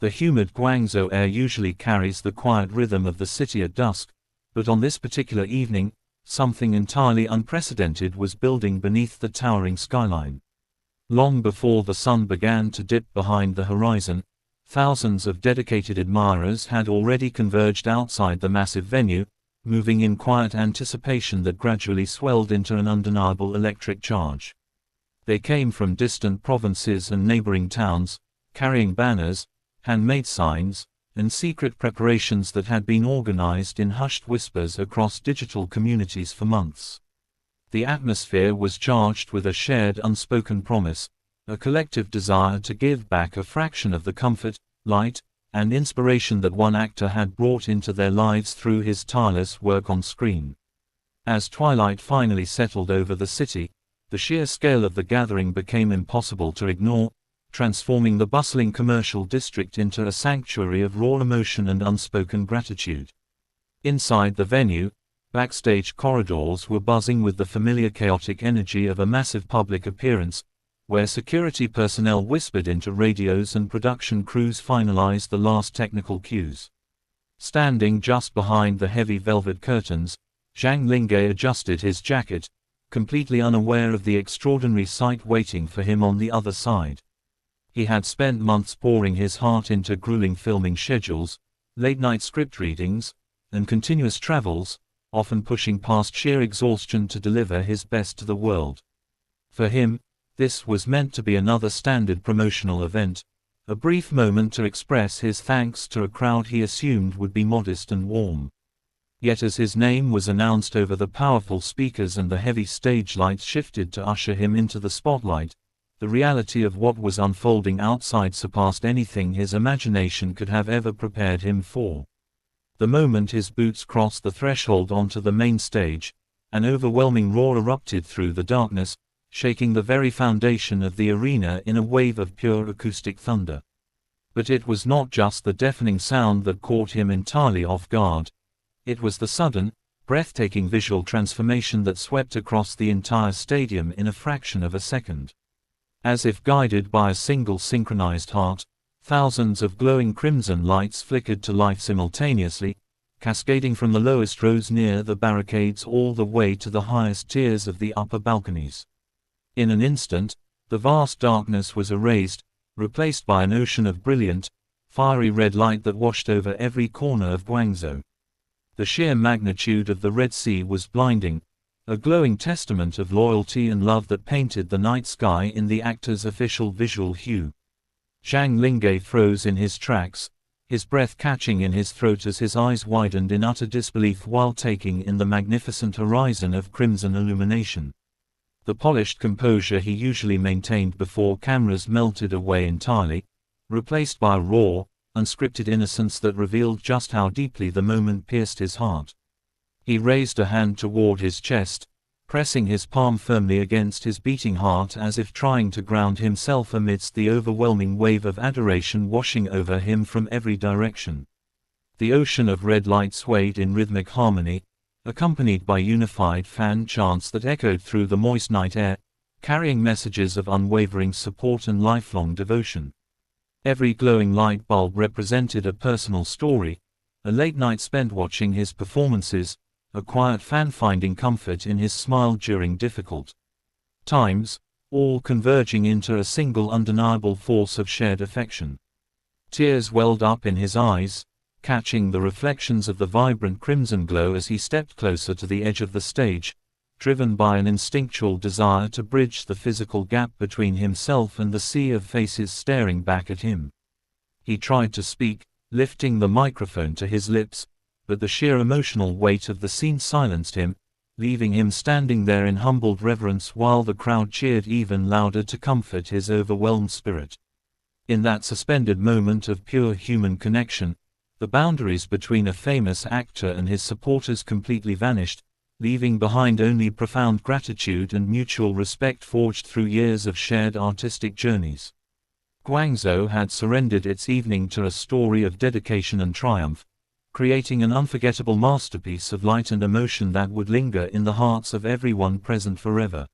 The humid Guangzhou air usually carries the quiet rhythm of the city at dusk, but on this particular evening, something entirely unprecedented was building beneath the towering skyline. Long before the sun began to dip behind the horizon, thousands of dedicated admirers had already converged outside the massive venue, moving in quiet anticipation that gradually swelled into an undeniable electric charge. They came from distant provinces and neighboring towns, carrying banners, handmade signs, and secret preparations that had been organized in hushed whispers across digital communities for months. The atmosphere was charged with a shared unspoken promise, a collective desire to give back a fraction of the comfort, light, and inspiration that one actor had brought into their lives through his tireless work on screen. As twilight finally settled over the city, the sheer scale of the gathering became impossible to ignore, transforming the bustling commercial district into a sanctuary of raw emotion and unspoken gratitude. Inside the venue, backstage corridors were buzzing with the familiar chaotic energy of a massive public appearance, where security personnel whispered into radios and production crews finalized the last technical cues. Standing just behind the heavy velvet curtains, Zhang Linghe adjusted his jacket, completely unaware of the extraordinary sight waiting for him on the other side. He had spent months pouring his heart into grueling filming schedules, late-night script readings, and continuous travels, often pushing past sheer exhaustion to deliver his best to the world. For him, this was meant to be another standard promotional event, a brief moment to express his thanks to a crowd he assumed would be modest and warm. Yet as his name was announced over the powerful speakers and the heavy stage lights shifted to usher him into the spotlight, the reality of what was unfolding outside surpassed anything his imagination could have ever prepared him for. The moment his boots crossed the threshold onto the main stage, an overwhelming roar erupted through the darkness, shaking the very foundation of the arena in a wave of pure acoustic thunder. But it was not just the deafening sound that caught him entirely off guard. It was the sudden, breathtaking visual transformation that swept across the entire stadium in a fraction of a second. As if guided by a single synchronized heart, thousands of glowing crimson lights flickered to life simultaneously, cascading from the lowest rows near the barricades all the way to the highest tiers of the upper balconies. In an instant, the vast darkness was erased, replaced by an ocean of brilliant, fiery red light that washed over every corner of Guangzhou. The sheer magnitude of the Red Sea was blinding, a glowing testament of loyalty and love that painted the night sky in the actor's official visual hue. Zhang Linghe froze in his tracks, his breath catching in his throat as his eyes widened in utter disbelief while taking in the magnificent horizon of crimson illumination. The polished composure he usually maintained before cameras melted away entirely, replaced by a raw, unscripted innocence that revealed just how deeply the moment pierced his heart. He raised a hand toward his chest, pressing his palm firmly against his beating heart as if trying to ground himself amidst the overwhelming wave of adoration washing over him from every direction. The ocean of red light swayed in rhythmic harmony, accompanied by unified fan chants that echoed through the moist night air, carrying messages of unwavering support and lifelong devotion. Every glowing light bulb represented a personal story, a late night spent watching his performances, a quiet fan finding comfort in his smile during difficult times, all converging into a single undeniable force of shared affection. Tears welled up in his eyes, catching the reflections of the vibrant crimson glow as he stepped closer to the edge of the stage, driven by an instinctual desire to bridge the physical gap between himself and the sea of faces staring back at him. He tried to speak, lifting the microphone to his lips, but the sheer emotional weight of the scene silenced him, leaving him standing there in humbled reverence while the crowd cheered even louder to comfort his overwhelmed spirit. In that suspended moment of pure human connection, the boundaries between a famous actor and his supporters completely vanished, leaving behind only profound gratitude and mutual respect forged through years of shared artistic journeys. Guangzhou had surrendered its evening to a story of dedication and triumph, creating an unforgettable masterpiece of light and emotion that would linger in the hearts of everyone present forever.